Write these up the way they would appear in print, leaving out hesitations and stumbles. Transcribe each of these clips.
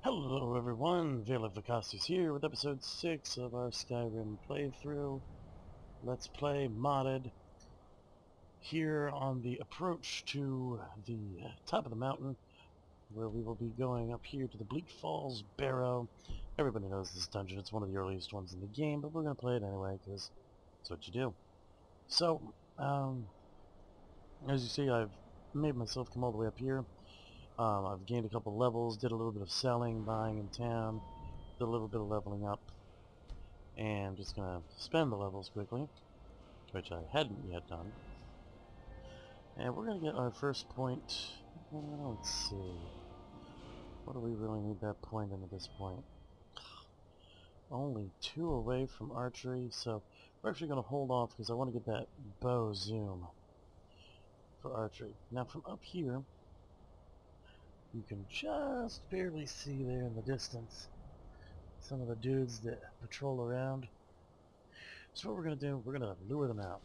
Hello everyone, Vacosties here with episode 6 of our Skyrim playthrough. Let's play modded here on the approach to the top of the mountain, where we will be going up here to the Bleak Falls Barrow. Everybody knows this dungeon, it's one of the earliest ones in the game, but we're going to play it anyway, because that's what you do. So, as you see, I've made myself come all the way up here. I've gained a couple levels, did a little bit of selling, buying in town, did a little bit of leveling up, and I'm just going to spend the levels quickly, which I hadn't yet done. And we're going to get our first point. Let's see. What do we really need that point in at this point? Only 2 away from archery, so we're actually going to hold off because I want to get that bow zoom for archery. Now from up here, you can just barely see there in the distance some of the dudes that patrol around. So what we're going to do, we're going to lure them out.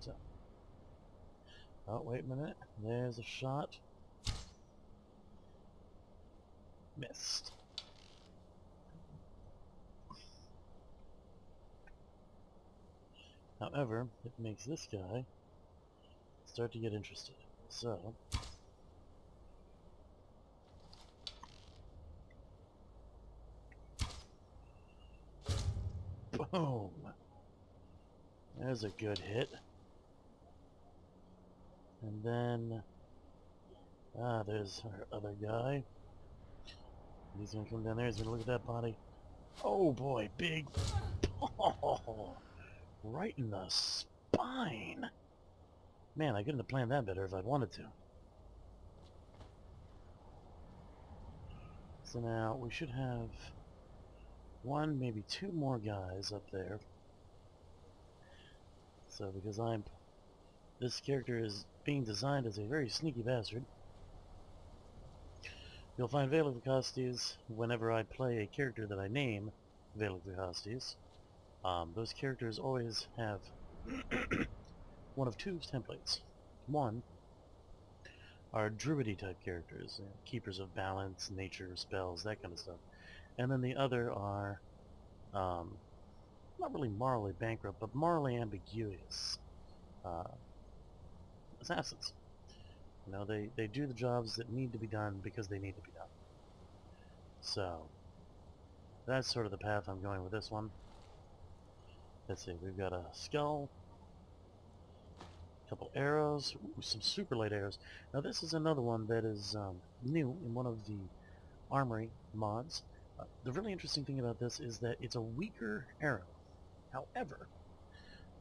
So, oh, wait a minute. There's a shot. Missed. However, it makes this guy start to get interested. So, boom! There's a good hit. And then, there's our other guy. He's gonna come down there, he's gonna look at that body. Oh boy, big ball! Right in the spine! Man, I couldn't have planned that better if I'd wanted to. So now, we should have 1, maybe 2 more guys up there. So, because this character is being designed as a very sneaky bastard. You'll find Vacosties whenever I play a character that I name Vacosties. Those characters always have one of 2 templates. One are druidy type characters, keepers of balance, nature, spells, that kind of stuff. And then the other are not really morally bankrupt, but morally ambiguous assassins. You know, they do the jobs that need to be done because they need to be done. So, that's sort of the path I'm going with this one. Let's see, we've got a skull, a couple arrows, some super light arrows. Now this is another one that is new in one of the armory mods. The really interesting thing about this is that it's a weaker arrow. However,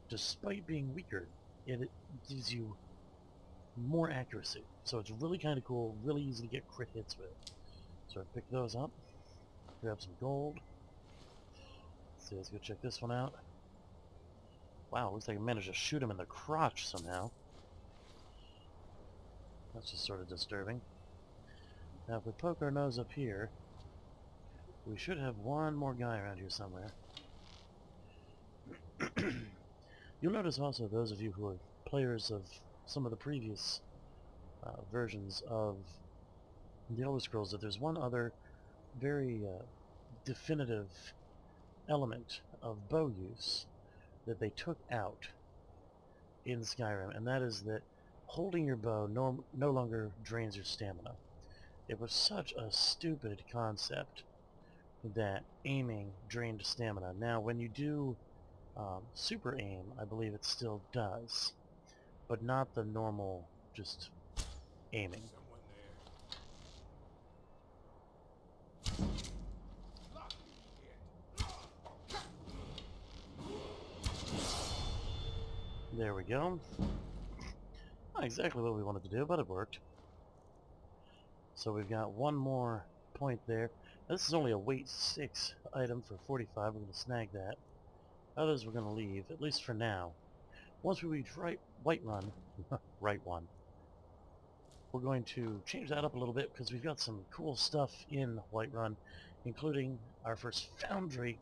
despite being weaker, it gives you more accuracy. So it's really kind of cool, really easy to get crit hits with. So I pick those up, grab some gold. Let's see, let's go check this one out. Wow, looks like I managed to shoot him in the crotch somehow. That's just sort of disturbing. Now if we poke our nose up here, we should have 1 more guy around here somewhere. You'll notice also, those of you who are players of some of the previous versions of the Elder Scrolls, that there's one other very definitive element of bow use that they took out in Skyrim, and that is that holding your bow no longer drains your stamina. It was such a stupid concept that aiming drained stamina. Now when you do super aim, I believe it still does, but not the normal just aiming. There we go. Not exactly what we wanted to do, but it worked. So we've got 1 more point there. Now, this is only a weight 6 item for 45. We're going to snag that. Others we're going to leave, at least for now. Once we reach Whiterun, right one, we're going to change that up a little bit because we've got some cool stuff in Whiterun, including our first foundry.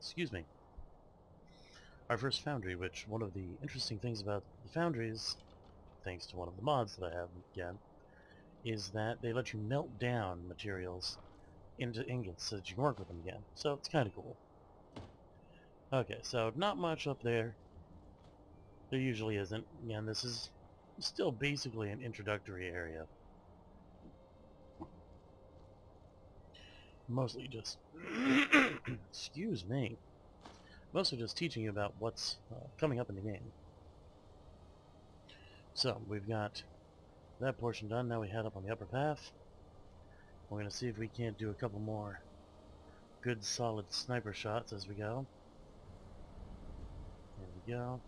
Excuse me. Our first foundry, which one of the interesting things about the foundries, thanks to one of the mods that I have again, is that they let you melt down materials into ingots so that you can work with them again. So it's kind of cool. Okay, so not much up there. There usually isn't. Again, this is still basically an introductory area. Mostly just... excuse me. Mostly just teaching you about what's coming up in the game. So, we've got that portion done. Now we head up on the upper path. We're going to see if we can't do a couple more good solid sniper shots as we go. There we go.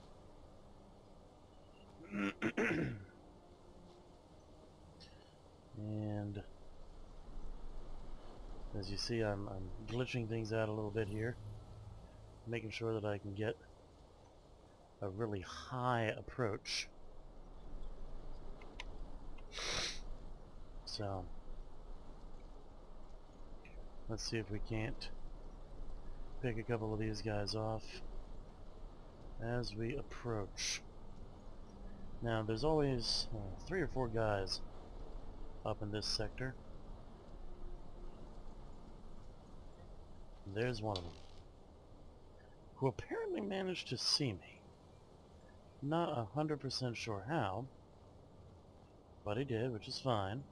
And as you see, I'm glitching things out a little bit here, making sure that I can get a really high approach. So let's see if we can't pick a couple of these guys off as we approach. Now there's always 3 or 4 guys up in this sector. And there's one of them, who apparently managed to see me. Not 100% sure how, but he did, which is fine.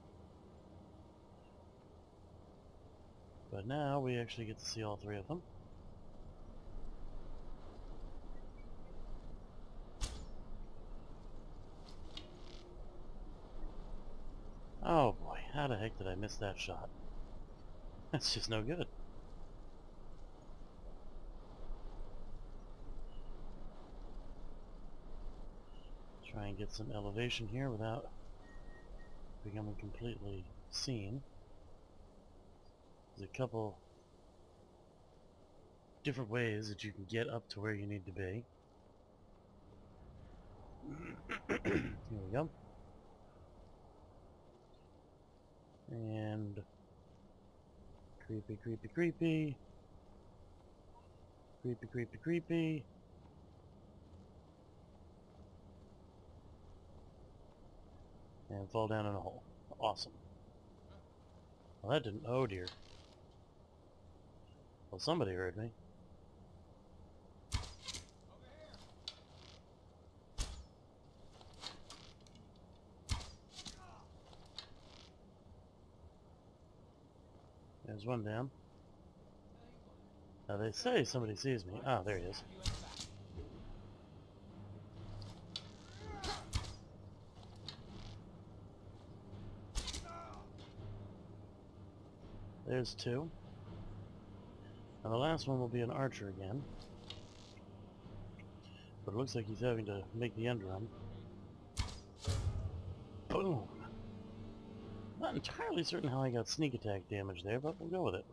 But now we actually get to see all 3 of them. Oh boy, how the heck did I miss that shot? That's just no good. Try and get some elevation here without becoming completely seen. There's a couple different ways that you can get up to where you need to be. Here we go. And creepy, creepy, creepy. Creepy, creepy, creepy. And fall down in a hole. Awesome. Well, that didn't... oh dear. Well, somebody heard me. There's one down. Now they say somebody sees me. Ah, there he is. There's 2. And the last one will be an archer again. But it looks like he's having to make the end run. Boom! Not entirely certain how I got sneak attack damage there, but we'll go with it.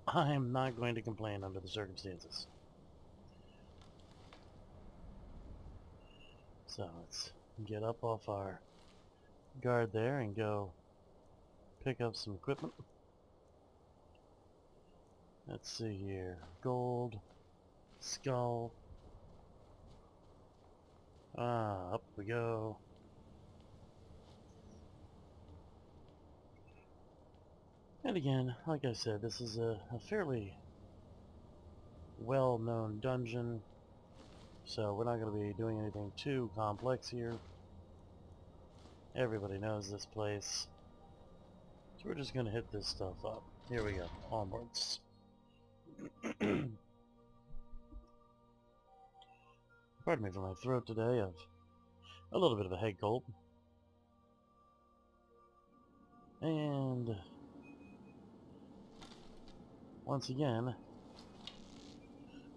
I'm not going to complain under the circumstances. So let's get up off our guard there and go pick up some equipment. Let's see here. Gold. Skull. Ah, up we go. And again, like I said, this is a fairly well-known dungeon, so we're not going to be doing anything too complex here. Everybody knows this place. So we're just going to hit this stuff up. Here we go. Onwards. Pardon me for my throat today. I've a little bit of a head cold. And once again,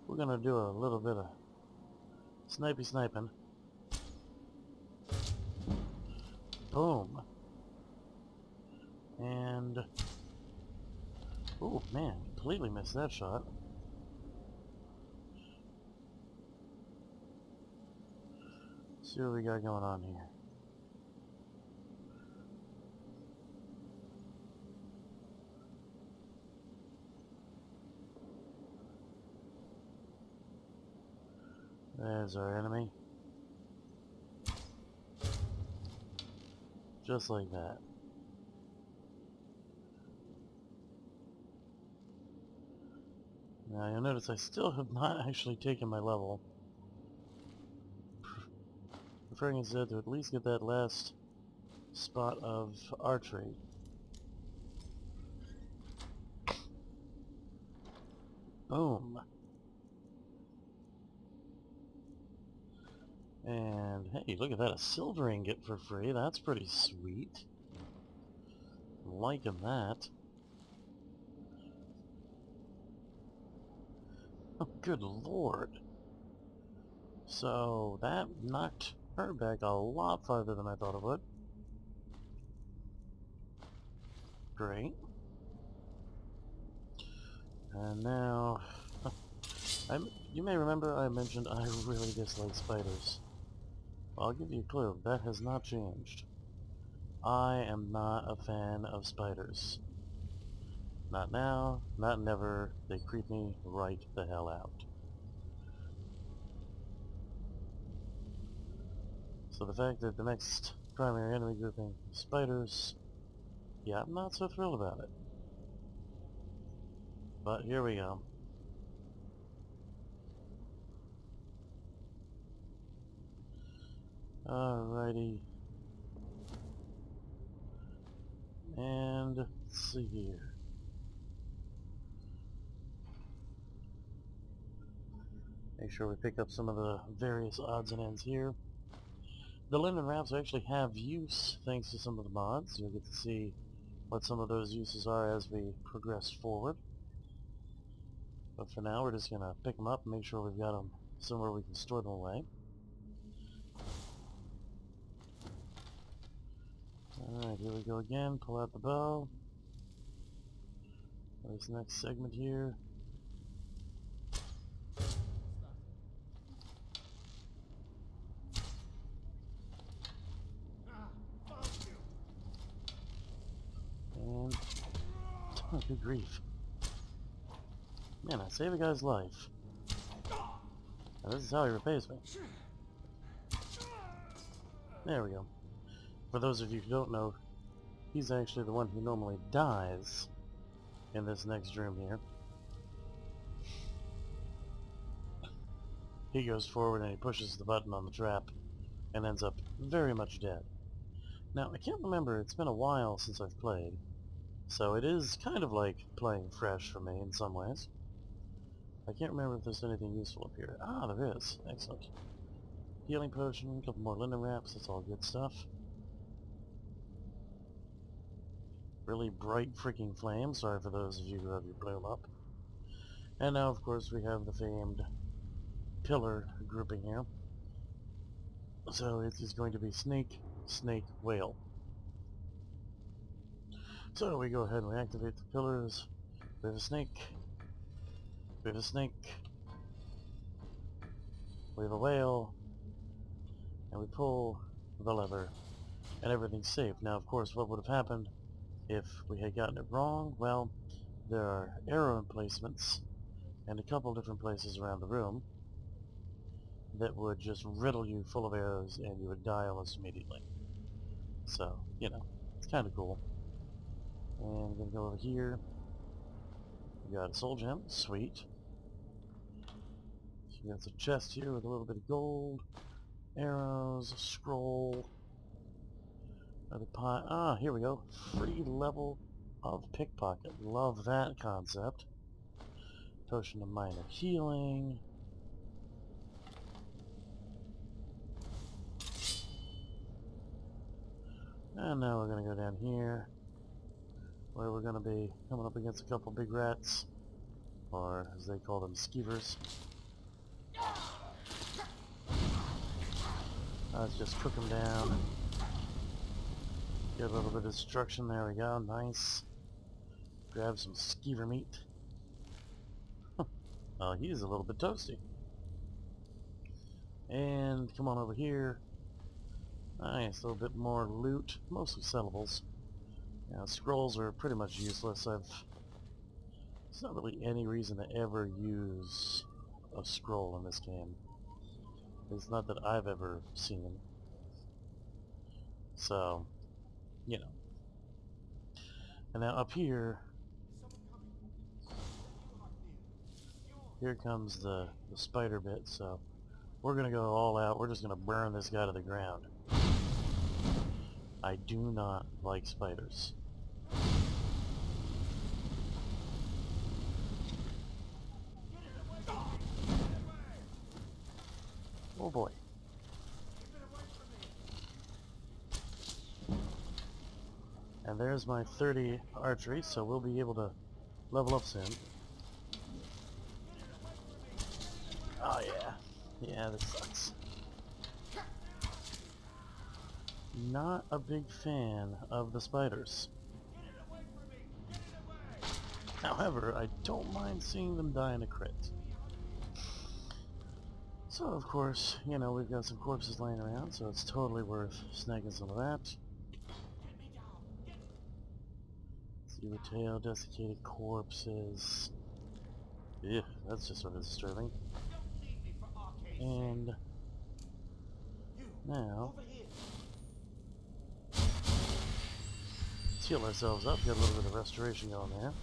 we're gonna do a little bit of sniping. Boom. And oh man, completely missed that shot. See what we got going on here. There's our enemy. Just like that. Now you'll notice I still have not actually taken my level. Preferring instead to at least get that last spot of archery. Boom. And hey, look at that, a silver ingot for free. That's pretty sweet. I'm liking that. Oh, good lord. So that knocked her back a lot farther than I thought it would. Great. And now, you may remember I mentioned I really dislike spiders. Well, I'll give you a clue. That has not changed. I am not a fan of spiders. Not now, not never. They creep me right the hell out. So the fact that the next primary enemy grouping is spiders, yeah, I'm not so thrilled about it. But here we go. Alrighty. And let's see here. Make sure we pick up some of the various odds and ends here. The linen wraps actually have use thanks to some of the mods. You'll get to see what some of those uses are as we progress forward. But for now, we're just going to pick them up and make sure we've got them somewhere we can store them away. Alright, here we go again. Pull out the bow. This next segment here. And oh, good grief. Man, I saved a guy's life. Now this is how he repays me. There we go. For those of you who don't know, he's actually the one who normally dies in this next room here. He goes forward and he pushes the button on the trap and ends up very much dead. Now, I can't remember, it's been a while since I've played, so it is kind of like playing fresh for me in some ways. I can't remember if there's anything useful up here. Ah, there is. Excellent. Healing potion, a couple more linen wraps, that's all good stuff. Really bright freaking flame, sorry for those of you who have your bloom up. And now, of course, we have the famed pillar grouping here. So it is going to be snake, snake, whale. So we go ahead and we activate the pillars. We have a snake. We have a snake. We have a whale. And we pull the lever. And everything's safe. Now, of course, what would have happened if we had gotten it wrong? Well, there are arrow emplacements and a couple different places around the room that would just riddle you full of arrows and you would die almost immediately. So, you know, it's kind of cool. And we're going to go over here. We got a soul gem. Sweet. So we got a chest here with a little bit of gold. Arrows, a scroll. Another pot. Ah, here we go. Free level of pickpocket. Love that concept. Potion of minor healing. And now we're going to go down here, where we're going to be coming up against a couple big rats, or as they call them, skeevers. Let's just cook them down. Get a little bit of destruction. There we go. Nice. Grab some skeever meat. Oh, he's a little bit toasty. And come on over here. Nice, a little bit more loot, mostly sellables. Now, scrolls are pretty much useless. There's not really any reason to ever use a scroll in this game. It's not that I've ever seen. So, you know. And now up here, here comes the spider bit, so we're gonna go all out. We're just gonna burn this guy to the ground. I do not like spiders. Oh boy. And there's my 30 archery, so we'll be able to level up soon. Oh yeah. Yeah, this sucks. Not a big fan of the spiders. However, I don't mind seeing them die in a crit. So, of course, you know, we've got some corpses laying around, so it's totally worth snagging some of that. Zero tail, desiccated corpses. Ew, that's just sort of disturbing. And now, let's heal ourselves up, get a little bit of restoration going there.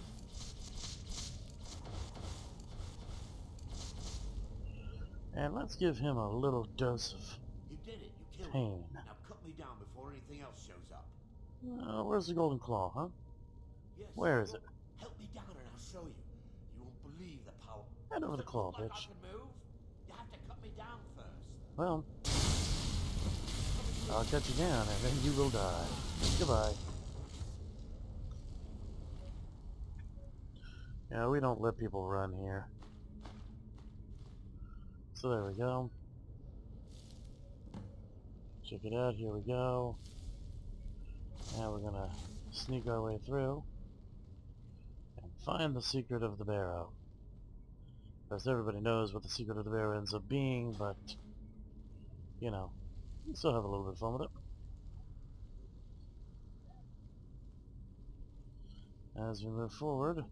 And let's give him a little dose of pain. Now cut me down before anything else shows up. Where's the golden claw, huh? Yes, Where is it? Help me down and I'll show you. You won't believe the power. Hand over the claw, Like bitch. I can move? You have to cut me down first. Well, I'll cut you down and then you will die. Goodbye. Yeah, we don't let people run here. So there we go. Check it out, here we go. Now we're gonna sneak our way through and find the secret of the barrow. Of course, everybody knows what the secret of the barrow ends up being, but, you know, we still have a little bit of fun with it. As we move forward,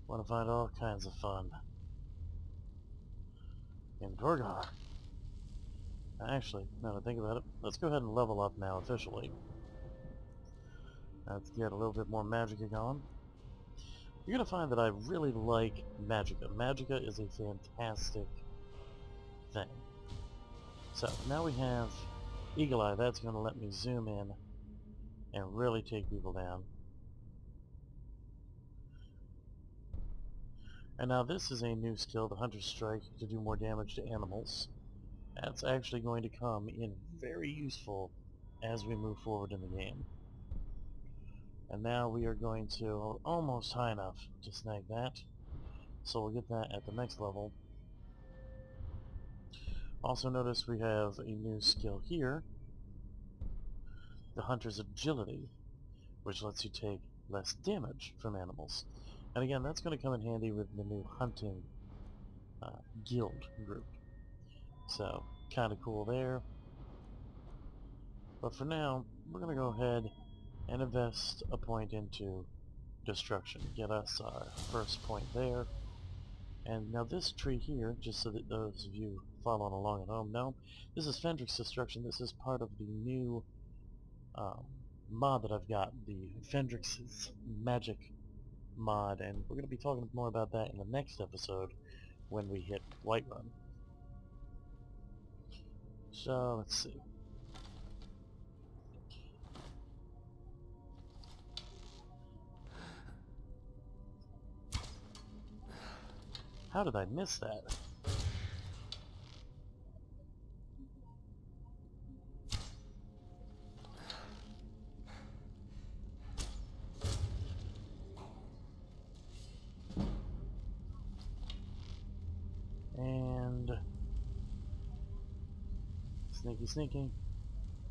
want to find all kinds of fun in Gorgon. Actually, now that I think about it, let's go ahead and level up now officially. Let's get a little bit more magicka going. You're going to find that I really like magicka. Magicka is a fantastic thing. So, now we have Eagle Eye. That's going to let me zoom in and really take people down. And now this is a new skill, the Hunter's Strike, to do more damage to animals. That's actually going to come in very useful as we move forward in the game. And now we are going to almost high enough to snag that. So we'll get that at the next level. Also notice we have a new skill here, the Hunter's Agility, which lets you take less damage from animals. And again, that's going to come in handy with the new hunting guild group. So, kind of cool there. But for now, we're going to go ahead and invest a point into destruction. Get us our first point there. And now this tree here, just so that those of you following along at home know, this is Fendrix Destruction. This is part of the new mod that I've got, the Fendrix's Magic mod, and we're going to be talking more about that in the next episode when we hit Whiterun. So, let's see. How did I miss that? And sneaky, sneaky,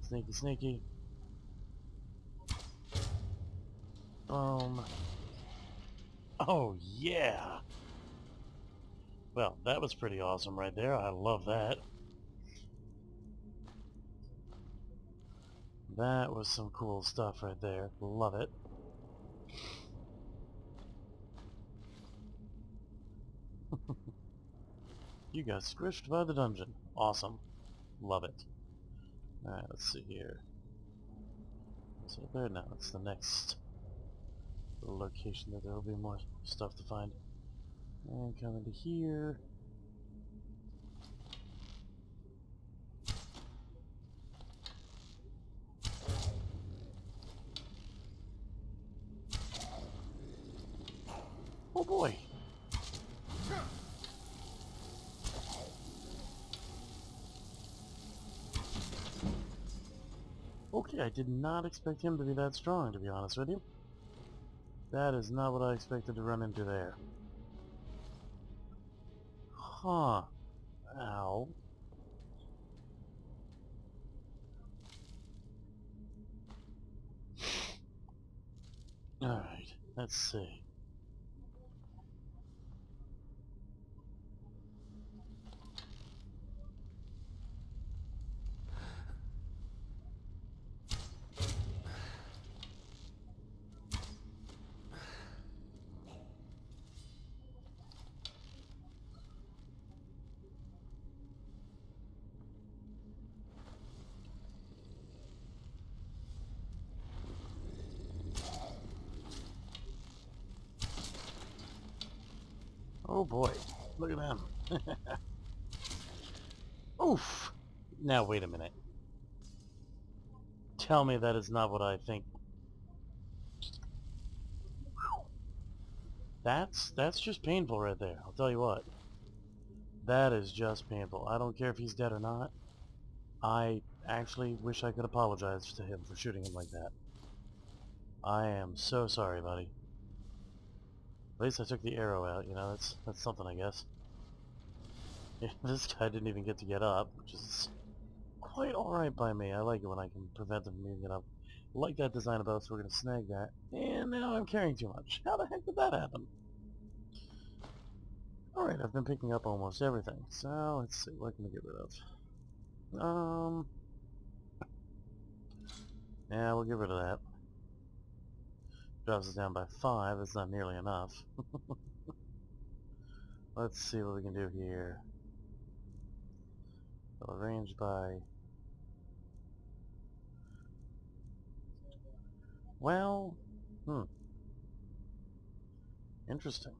sneaky, sneaky. Boom. Oh yeah. Well, that was pretty awesome right there. I love that. That was some cool stuff right there. Love it. You got squished by the dungeon. Awesome. Love it. Alright, let's see here. So there now, it's the next location that there will be more stuff to find. And come into here. Oh boy! Okay, I did not expect him to be that strong, to be honest with you. That is not what I expected to run into there. Huh. Ow. Alright, let's see. Oh boy, look at them. Oof! Now wait a minute. Tell me that is not what I think. That's just painful right there, I'll tell you what. That is just painful. I don't care if he's dead or not. I actually wish I could apologize to him for shooting him like that. I am so sorry, buddy. At least I took the arrow out, you know, that's something, I guess. This guy didn't even get to get up, which is quite alright by me. I like it when I can prevent him from getting up. I like that design about, so we're going to snag that. And now I'm carrying too much. How the heck did that happen? Alright, I've been picking up almost everything. So, let's see, what can we get rid of? Yeah, we'll get rid of that. Drops us down by 5, that's not nearly enough. Let's see what we can do here. So range by... Well, interesting.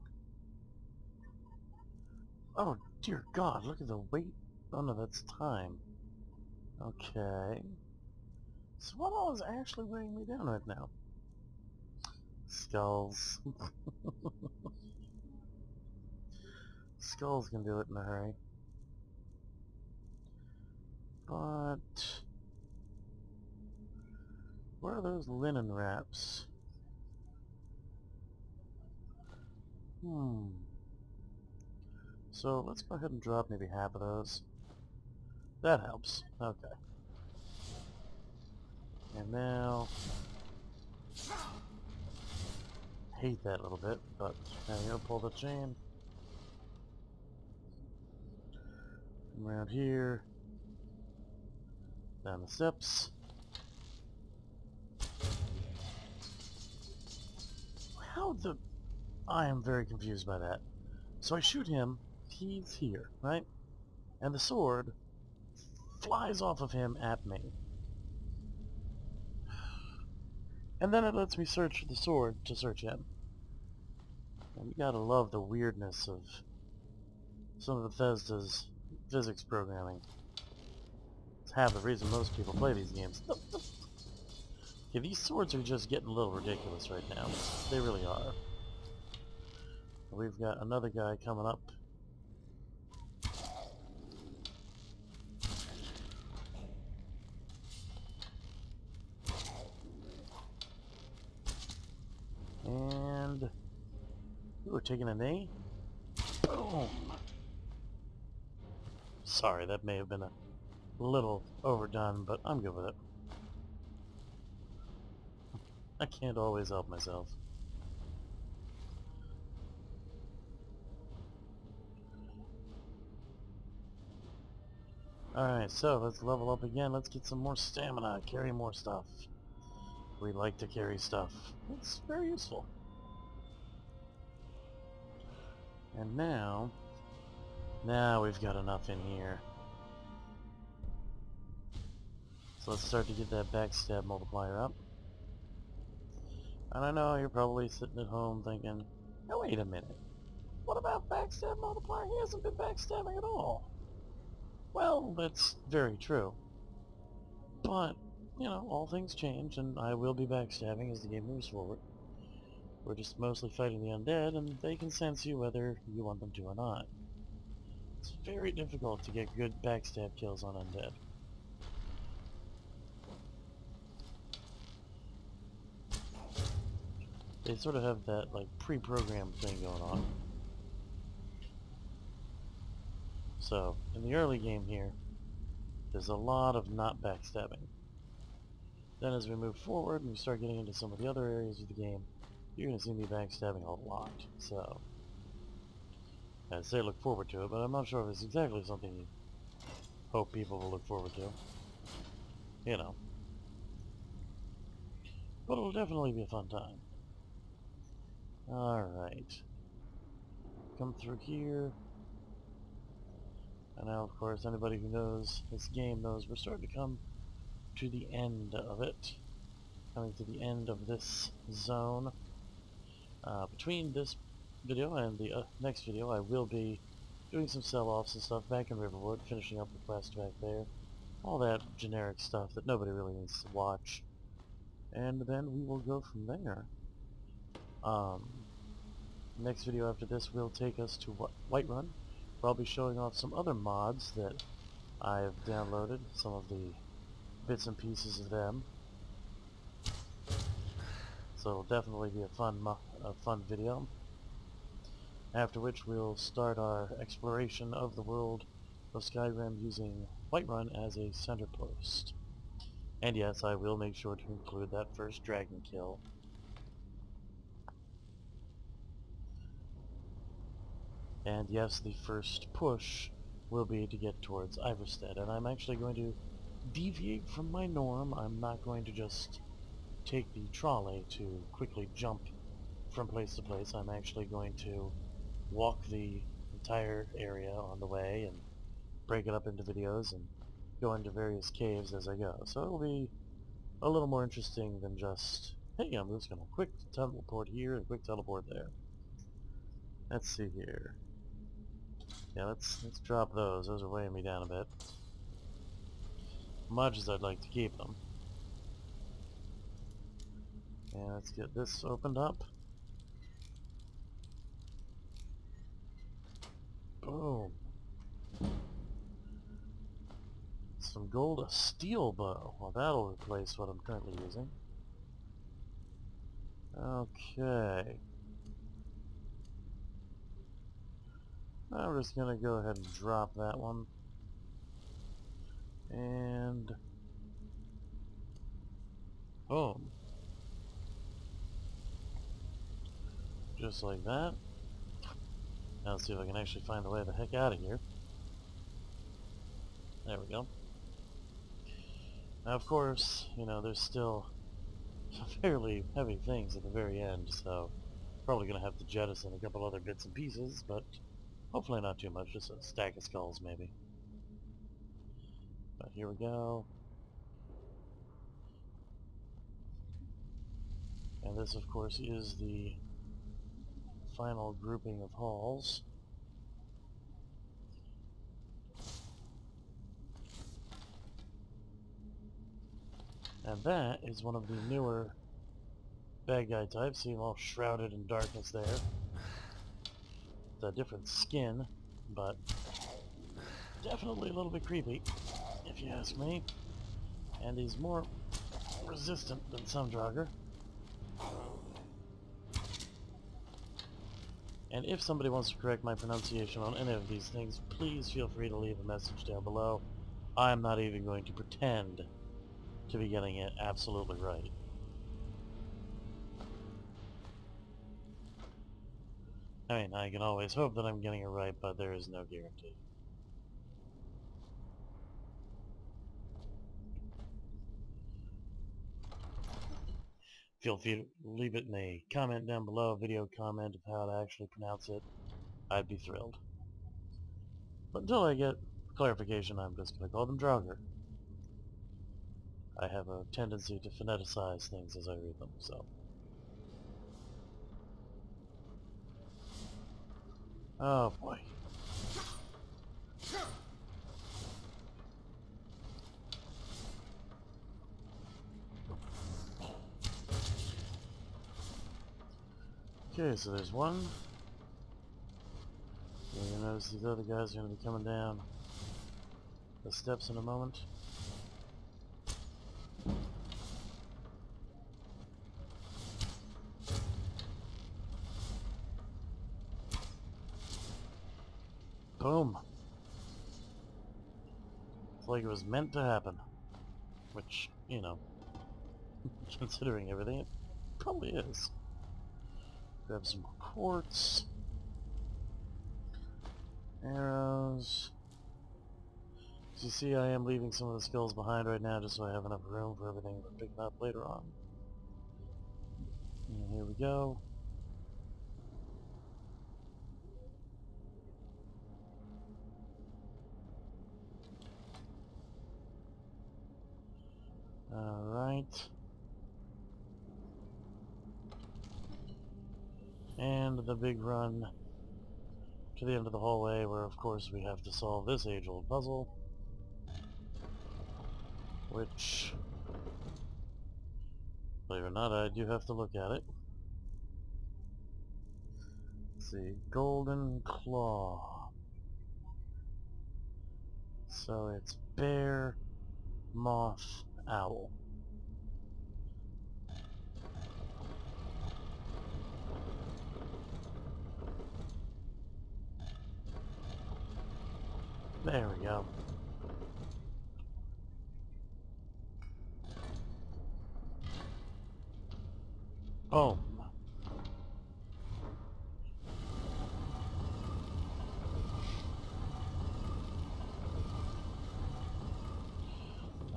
Oh, dear God, look at the weight. Oh no, that's time. Okay. So what all is actually weighing me down right now? Skulls. Skulls can do it in a hurry. But... where are those linen wraps? So let's go ahead and drop maybe half of those. That helps. Okay. And now... hate that a little bit, but now you go, pull the chain. Come around here. Down the steps. How the... I am very confused by that. So I shoot him, he's here, right? And the sword flies off of him at me. And then it lets me search the sword to search him. And you gotta love the weirdness of some of Bethesda's physics programming. It's half the reason most people play these games. Okay, these swords are just getting a little ridiculous right now. They really are. We've got another guy coming up. And... we're taking a knee. Boom! Sorry, that may have been a little overdone, but I'm good with it. I can't always help myself. Alright, so let's level up again. Let's get some more stamina, carry more stuff. We like to carry stuff. It's very useful. And now we've got enough in here. So let's start to get that backstab multiplier up. And I know you're probably sitting at home thinking, oh, wait a minute. What about backstab multiplier? He hasn't been backstabbing at all. Well, that's very true. But, you know, all things change, and I will be backstabbing as the game moves forward. We're just mostly fighting the undead, and they can sense you whether you want them to or not. It's very difficult to get good backstab kills on undead. They sort of have that, like, pre-programmed thing going on. So, in the early game here, there's a lot of not backstabbing. Then as we move forward and we start getting into some of the other areas of the game, you're going to see me backstabbing a lot. So, I'd say look forward to it, but I'm not sure if it's exactly something you hope people will look forward to. You know. But it'll definitely be a fun time. Alright. Come through here. And now, of course, anybody who knows this game knows we're starting to come to the end of it. Coming to the end of this zone. Between this video and the next video, I will be doing some sell-offs and stuff back in Riverwood, finishing up the quest back there. All that generic stuff that nobody really needs to watch. And then we will go from there. Next video after this will take us to Whiterun, where I'll be showing off some other mods that I've downloaded, some of the bits and pieces of them. So it'll definitely be a fun video. After which we'll start our exploration of the world of Skyrim using Whiterun as a center post. And yes, I will make sure to include that first dragon kill. And yes, the first push will be to get towards Iverstead, and I'm actually going to deviate from my norm. I'm not going to just take the trolley to quickly jump from place to place. I'm actually going to walk the entire area on the way and break it up into videos and go into various caves as I go. So it'll be a little more interesting than just, hey, I'm just going to quick teleport here and quick teleport there. Let's see here. Yeah, let's drop those. Those are weighing me down a bit. Much as I'd like to keep them. And let's get this opened up. Boom. Some gold, a steel bow. Well, that'll replace what I'm currently using. Okay. I'm just gonna go ahead and drop that one. And boom. Just like that. Now let's see if I can actually find a way the heck out of here. There we go. Now of course, you know, there's still some fairly heavy things at the very end, so probably gonna have to jettison a couple other bits and pieces, but hopefully not too much, just a stack of skulls maybe. But here we go. And this of course is the final grouping of halls. And that is one of the newer bad guy types. See him all shrouded in darkness there. It's a different skin, but definitely a little bit creepy, if you ask me. And he's more resistant than some Draugr. And if somebody wants to correct my pronunciation on any of these things, please feel free to leave a message down below. I'm not even going to pretend to be getting it absolutely right. I mean, I can always hope that I'm getting it right, but there is no guarantee. Feel free to leave it in a comment down below, a video comment of how to actually pronounce it. I'd be thrilled. But until I get clarification, I'm just going to call them Draugr. I have a tendency to phoneticize things as I read them, so. Oh boy. Okay, so there's one. You're gonna notice these other guys are gonna be coming down the steps in a moment. Boom. It's like it was meant to happen. Which, you know, considering everything, it probably is. Grab some more quartz. Arrows. As you see, I am leaving some of the skulls behind right now just so I have enough room for everything we're picking up later on. And here we go. Alright. And the big run to the end of the hallway where of course we have to solve this age-old puzzle. Which, believe it or not, I do have to look at it. Let's see, Golden Claw. So it's bear, moth, owl. There we go. Boom.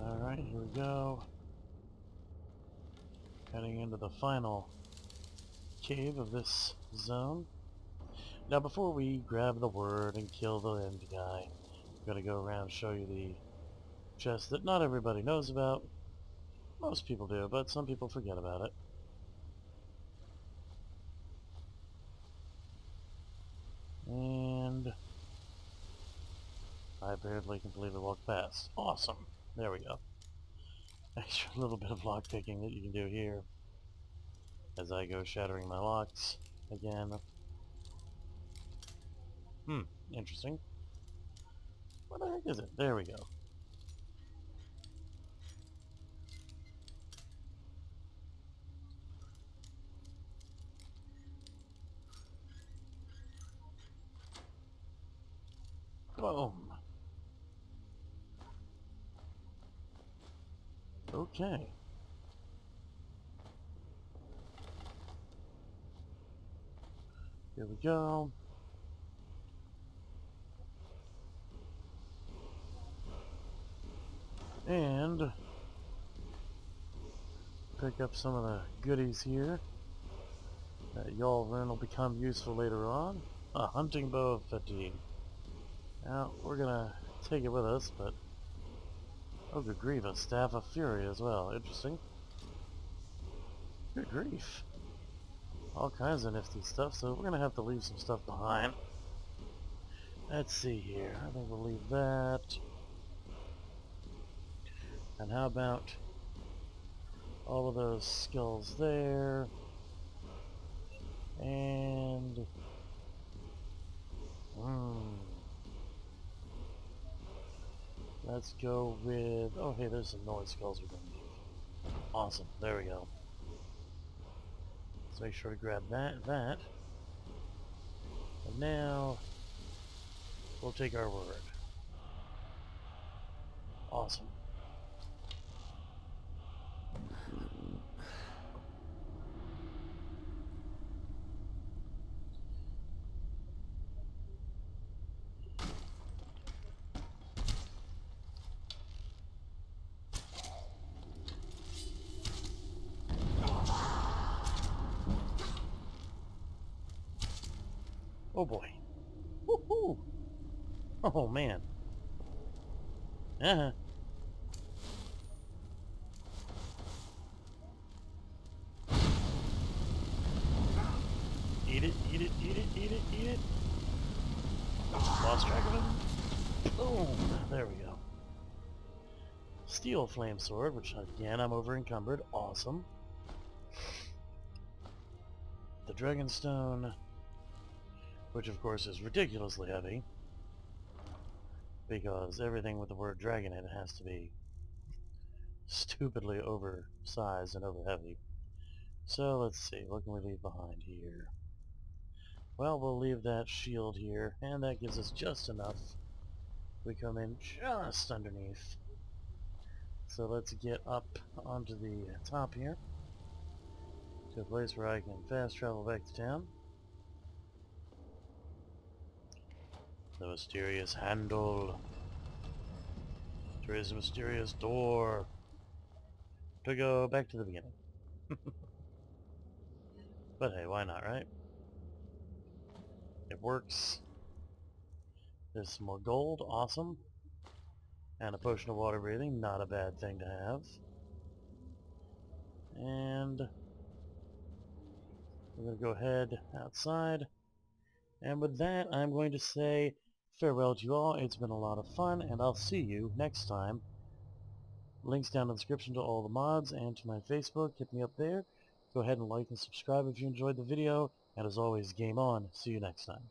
Alright, here we go. Heading into the final cave of this zone. Now before we grab the word and kill the end guy, I'm gonna go around and show you the chest that not everybody knows about. Most people do, but some people forget about it. And I apparently completely walked past. Awesome. There we go. Extra little bit of lock picking that you can do here as I go shattering my locks again. Interesting. What the heck is it? There we go. Boom. Okay. Here we go. And pick up some of the goodies here that y'all learn will become useful later on. A hunting bow of fatigue. Now, we're gonna take it with us, but oh good grief, a staff of fury as well. Interesting. Good grief. All kinds of nifty stuff, so we're gonna have to leave some stuff behind. Let's see here. I think we'll leave that. And how about all of those skulls there? And let's go with, oh hey, there's some noise skulls we're gonna need. Awesome, there we go. Let's make sure to grab that. And now we'll take our word. Awesome. Oh boy. Woohoo! Oh man. Uh-huh. Eat it, eat it, eat it, eat it, eat it. Lost track of him. Boom! There we go. Steel flame sword, which again I'm over encumbered. Awesome. The Dragonstone, which of course is ridiculously heavy, because everything with the word dragon in it has to be stupidly oversized and over heavy. So let's see, what can we leave behind here? Well, we'll leave that shield here, and that gives us just enough. We come in just underneath. So let's get up onto the top here, to a place where I can fast travel back to town. The mysterious handle. There is a mysterious door. To go back to the beginning. But hey, why not, right? It works. There's some more gold, awesome. And a potion of water breathing, not a bad thing to have. And we're going to go ahead outside. And with that, I'm going to say farewell to you all. It's been a lot of fun, and I'll see you next time. Links down in the description to all the mods and to my Facebook. Hit me up there. Go ahead and like and subscribe if you enjoyed the video. And as always, game on. See you next time.